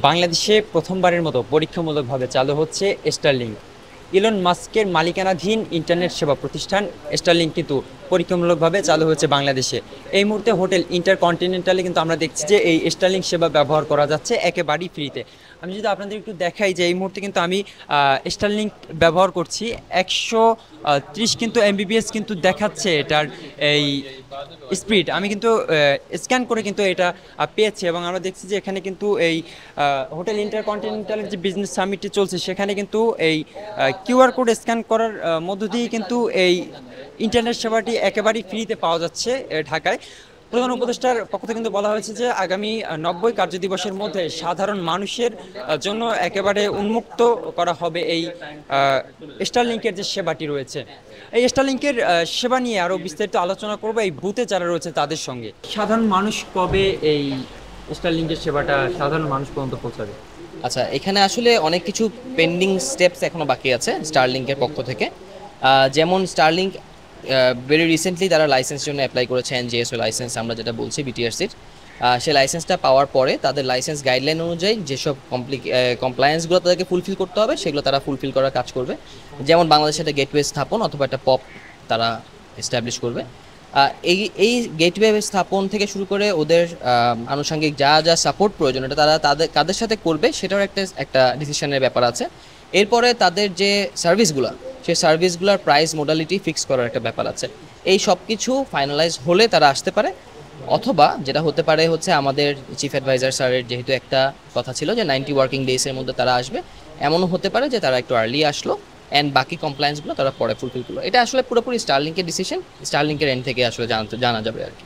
বাংলাদেশে প্রথমবারের মতো পরীক্ষামূলকভাবে চালু হচ্ছে স্টারলিংক। ইলন মাস্কের মালিকানাধীন ইন্টারনেট সেবা প্রতিষ্ঠান স্টারলিংক কিন্তু পরীক্ষামূলকভাবে চালু হচ্ছে বাংলাদেশে। এই মুহূর্তে হোটেল ইন্টারকন্টিনেন্টালে কিন্তু আমরা দেখছি যে এই স্টারলিংক সেবা ব্যবহার করা যাচ্ছে একেবারেই ফ্রিতে। আমি যদি আপনাদের একটু দেখাই যে এই মুহূর্তে কিন্তু আমি স্টারলিংক ব্যবহার করছি 130 কিন্তু এমবিবিএস কিন্তু দেখাচ্ছে এটার এই স্পিড। আমি কিন্তু স্ক্যান করে কিন্তু এটা পেয়েছি এবং আমরা দেখছি যে এখানে কিন্তু এই হোটেল ইন্টারকন্টিনেন্টালের যে বিজনেস সামিটটি চলছে সেখানে কিন্তু এই কিউআর কোড স্ক্যান করার মধ্য দিয়ে কিন্তু এই ইন্টারনেট সেবাটি একেবারেই ফ্রিতে পাওয়া যাচ্ছে ঢাকায়। প্রধান উপদেষ্টার পক্ষ থেকে কিন্তু বলা হয়েছে যে আগামী 90 কার্যদিবসের মধ্যে সাধারণ মানুষের জন্য একেবারে উন্মুক্ত করা হবে এই স্টারলিংকের যে সেবাটি রয়েছে। এই স্টারলিংকের সেবা নিয়ে আরও বিস্তারিত আলোচনা করবো এই বুথে যারা রয়েছে তাদের সঙ্গে। সাধারণ মানুষ কবে এই স্টারলিংকের সেবাটা সাধারণ মানুষ পর্যন্ত পৌঁছাবে? আচ্ছা, এখানে আসলে অনেক কিছু পেন্ডিং স্টেপস এখনো বাকি আছে স্টারলিংকের পক্ষ থেকে। যেমন স্টারলিংক ভেরি রিসেন্টলি তারা লাইসেন্স জন্য অ্যাপ্লাই করেছেন, জিএসও লাইসেন্স আমরা যেটা বলছি বিটিআরসির। সেই লাইসেন্সটা পাওয়ার পরে তাদের লাইসেন্স গাইডলাইন অনুযায়ী যেসব কমপ্লায়েন্সগুলো তাদেরকে ফুলফিল করতে হবে সেগুলো তারা ফুলফিল করার কাজ করবে। যেমন বাংলাদেশে একটা গেটওয়ে স্থাপন অথবা একটা পপ তারা এস্টাবলিশ করবে। এই এই গেটওয়ে স্থাপন থেকে শুরু করে ওদের আনুষঙ্গিক যা যা সাপোর্ট প্রয়োজন এটা তারা কাদের সাথে করবে সেটাও একটা একটা ডিসিশনের ব্যাপার আছে। এরপরে তাদের যে সার্ভিসগুলো সেই সার্ভিসগুলোর প্রাইস মোডালিটি ফিক্স করার একটা ব্যাপার আছে। এই সব কিছু ফাইনালাইজ হলে তারা আসতে পারে, অথবা যেটা হতে পারে হচ্ছে আমাদের চিফ অ্যাডভাইজার স্যারের যেহেতু একটা কথা ছিল যে 90 ওয়ার্কিং ডেজের মধ্যে তারা আসবে, এমনও হতে পারে যে তারা একটু আর্লি আসলো অ্যান্ড বাকি কমপ্লায়েন্সগুলো তারা পরে ফুলফিল করলো। এটা আসলে পুরোপুরি স্টারলিংকের ডিসিশন, স্টারলিংকের এন্ড থেকে আসলে জানা যাবে আর কি।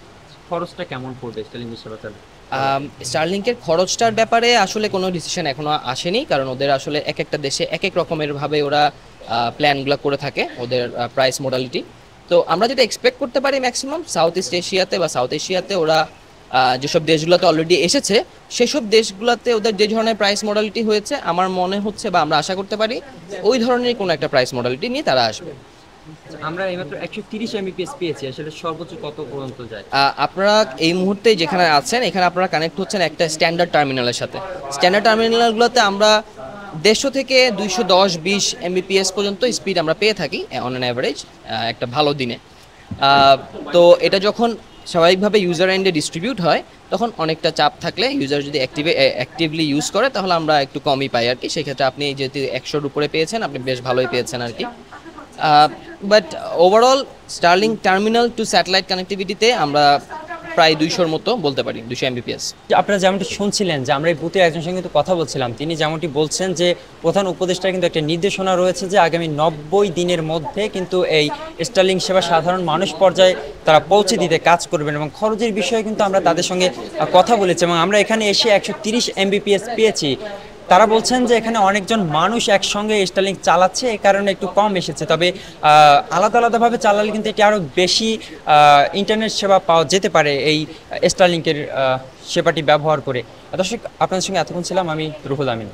খরচটা কেমন পড়বে স্টারলিংকের সেবা চালু? স্টারলিংকের খরচটার ব্যাপারে আসলে কোনো ডিসিশন এখনো আসেনি, কারণ ওদের আসলে এক একটা দেশে এক এক রকমের ভাবে ওরা প্ল্যানগুলো করে থাকে, ওদের প্রাইস মোডালিটি। তো আমরা যেটা এক্সপেক্ট করতে পারি ম্যাক্সিমাম সাউথ ইস্ট এশিয়াতে বা সাউথ এশিয়াতে ওরা যেসব দেশগুলোতে অলরেডি এসেছে সেসব দেশগুলোতে ওদের যে ধরনের প্রাইস মডালিটি হয়েছে আমার মনে হচ্ছে বা আমরা আশা করতে পারি ওই ধরনের কোনো একটা প্রাইস মডালিটি নিয়ে তারা আসবে। আমরা এইমাত্র 130 এমবিপিএস পেয়েছি, আসলে সর্বোচ্চ কত পর্যন্ত যায়? আপনারা এই মুহূর্তে যেখানে আছেন এখানে আপনারা কানেক্ট হচ্ছেন একটা স্ট্যান্ডার্ড টার্মিনালের সাথে। স্ট্যান্ডার্ড টার্মিনালগুলোতে আমরা 150 থেকে 210-20 এমবিপিএস পর্যন্ত স্পিড আমরা পেয়ে থাকি অন অ্যান অ্যাভারেজ একটা ভালো দিনে। তো এটা যখন স্বাভাবিকভাবে ইউজার এন্ডে ডিস্ট্রিবিউট হয় তখন অনেকটা চাপ থাকলে ইউজার যদি অ্যাক্টিভলি ইউজ করে তাহলে আমরা একটু কমই পাই আর কি। সেক্ষেত্রে আপনি যেহেতু 100-র উপরে পেয়েছেন আপনি বেশ ভালোই পেয়েছেন আর কি। But overall Starlink terminal to satellite কানেক্টিভিটিতে আমরা প্রায় 200-র মতো বলতে পারি, 200 এমবিপিএস। আপনারা যেমনটি শুনছিলেন যে আমরা এই বুথে একজন সঙ্গে কিন্তু কথা বলছিলাম, তিনি যেমনটি বলছেন যে প্রধান উপদেষ্টার কিন্তু একটা নির্দেশনা রয়েছে যে আগামী 90 দিনের মধ্যে কিন্তু এই স্টারলিংক সেবা সাধারণ মানুষ পর্যায়ে তারা পৌঁছে দিতে কাজ করবেন এবং খরচের বিষয়ে কিন্তু আমরা তাদের সঙ্গে কথা বলেছি এবং আমরা এখানে এসে 130 এমবিপিএস পেয়েছি। তারা বলছেন যে এখানে অনেকজন মানুষ একসঙ্গে স্টারলিংক চালাচ্ছে, এই কারণে একটু কম এসেছে। তবে আলাদা আলাদাভাবে চালালে কিন্তু এটি আরও বেশি ইন্টারনেট সেবা পাওয়া যেতে পারে এই স্টারলিংকের সেবাটি ব্যবহার করে। দর্শক, আপনাদের সঙ্গে এতক্ষণ ছিলাম আমি রুহুল আমিন।